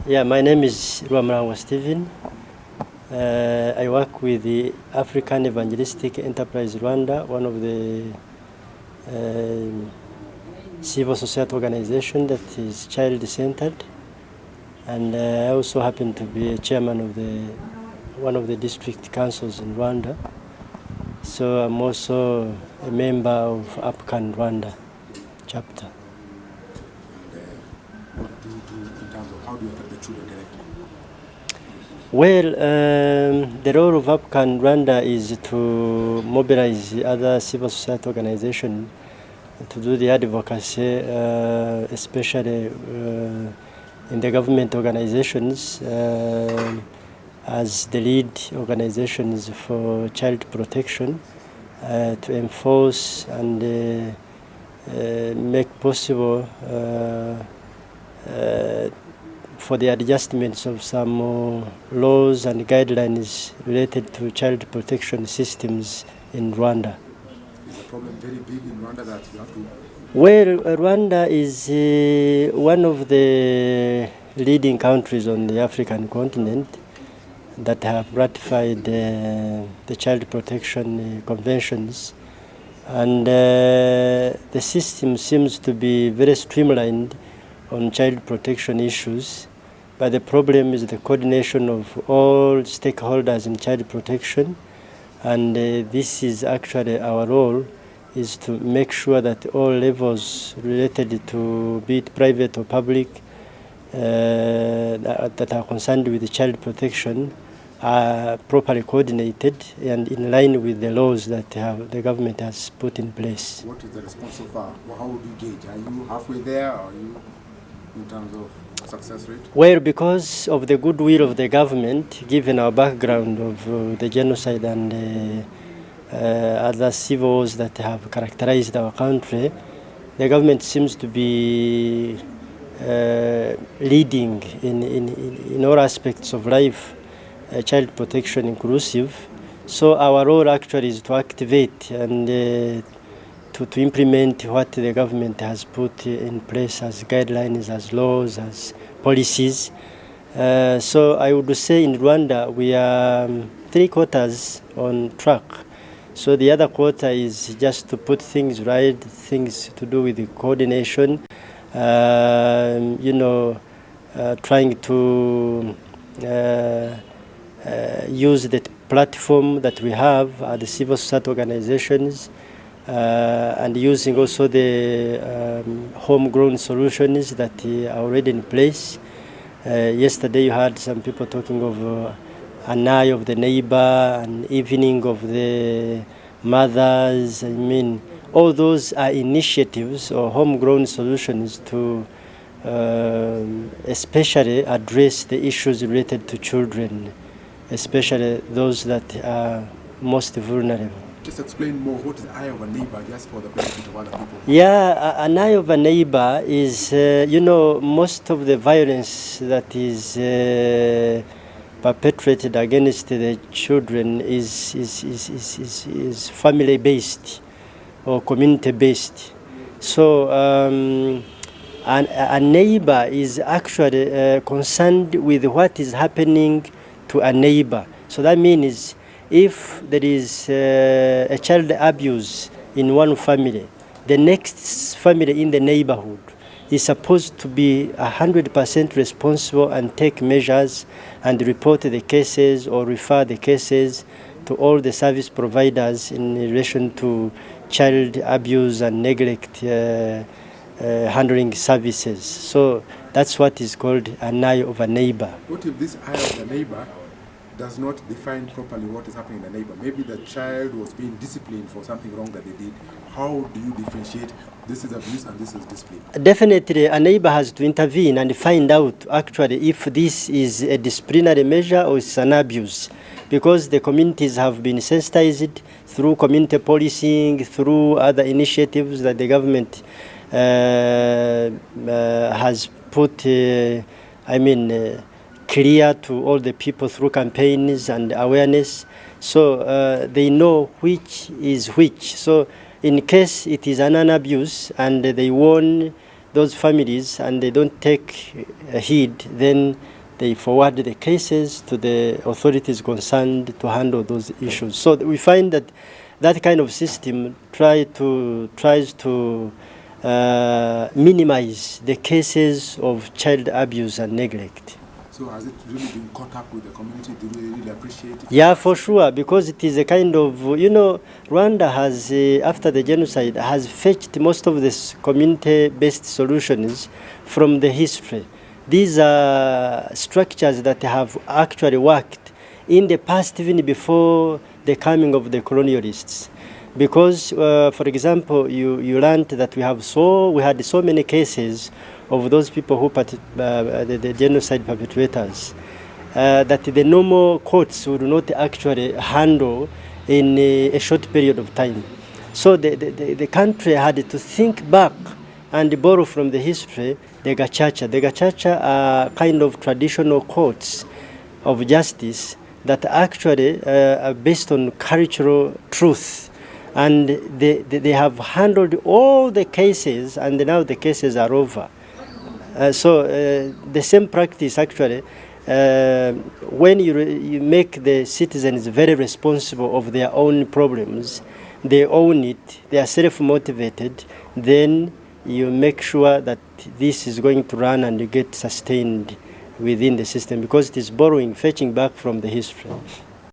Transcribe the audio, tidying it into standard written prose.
Yeah, my name is Rwanda Stephen. I work with the African Evangelistic Enterprise Rwanda, one of the civil society organization that is child-centered, and I also happen to be a chairman of one of the district councils in Rwanda. So I'm also a member of APCAN Rwanda chapter. What do you do in terms of how do you affect the children directly? Well, the role of APCAN Rwanda is to mobilize other civil society organizations to do the advocacy, especially in the government organizations as the lead organizations for child protection, to enforce and make possible for the adjustments of some laws and guidelines related to child protection systems in Rwanda. Is the problem very big in Rwanda that you have to? Well, Rwanda is one of the leading countries on the African continent that have ratified the child protection conventions, and the system seems to be very streamlined on child protection issues, but the problem is the coordination of all stakeholders in child protection, and this is actually our role, is to make sure that all levels related to be it private or public that are concerned with the child protection are properly coordinated and in line with the laws that the government has put in place. What is the response so far? How would you gauge? Are you halfway there, or are you in terms of success rate? Well, because of the goodwill of the government, given our background of the genocide and other civil wars that have characterized our country, the government seems to be leading in all aspects of life, child protection inclusive. So our role actually is to activate and to implement what the government has put in place as guidelines, as laws, as policies. So I would say in Rwanda we are 3/4 on track. So the other quarter is just to put things right, things to do with the coordination, trying to use the platform that we have at the civil society organizations, and using also the homegrown solutions that are already in place. Yesterday you heard some people talking of an eye of the neighbor, an evening of the mothers. I mean, all those are initiatives or homegrown solutions to especially address the issues related to children, especially those that are most vulnerable. Just explain more, what is eye of a neighbor, just for the benefit of other people? Yeah, an eye of a neighbor is, most of the violence that is perpetrated against the children is family-based or community-based. So a neighbor is actually concerned with what is happening to a neighbor. So that means if there is a child abuse in one family, the next family in the neighborhood is supposed to be 100% responsible and take measures and report the cases or refer the cases to all the service providers in relation to child abuse and neglect handling services. So that's what is called an eye of a neighbor. What if this eye of the neighbor does not define properly what is happening in the neighbor? Maybe the child was being disciplined for something wrong that they did. How do you differentiate this is abuse and this is discipline? Definitely, a neighbor has to intervene and find out actually if this is a disciplinary measure or it's an abuse, because the communities have been sensitized through community policing, through other initiatives that the government has put, clear to all the people through campaigns and awareness. So they know which is which. So in case it is an abuse and they warn those families and they don't take heed, then they forward the cases to the authorities concerned to handle those issues. So we find that that kind of system tries to minimize the cases of child abuse and neglect. So has it really been caught up with the community? Do they really appreciate it? Yeah, for sure, because it is a kind of, Rwanda has, after the genocide, has fetched most of this community-based solutions from the history. These are structures that have actually worked in the past, even before the coming of the colonialists. Because, for example, you learned that we had so many cases of those people who the genocide perpetrators, that the normal courts would not actually handle in a short period of time. So the country had to think back and borrow from the history the gacaca. The gacaca are kind of traditional courts of justice that actually are based on cultural truth. And they have handled all the cases, and now the cases are over. So the same practice actually, when you make the citizens very responsible of their own problems, they own it, they are self-motivated, then you make sure that this is going to run and get sustained within the system, because it is borrowing, fetching back from the history.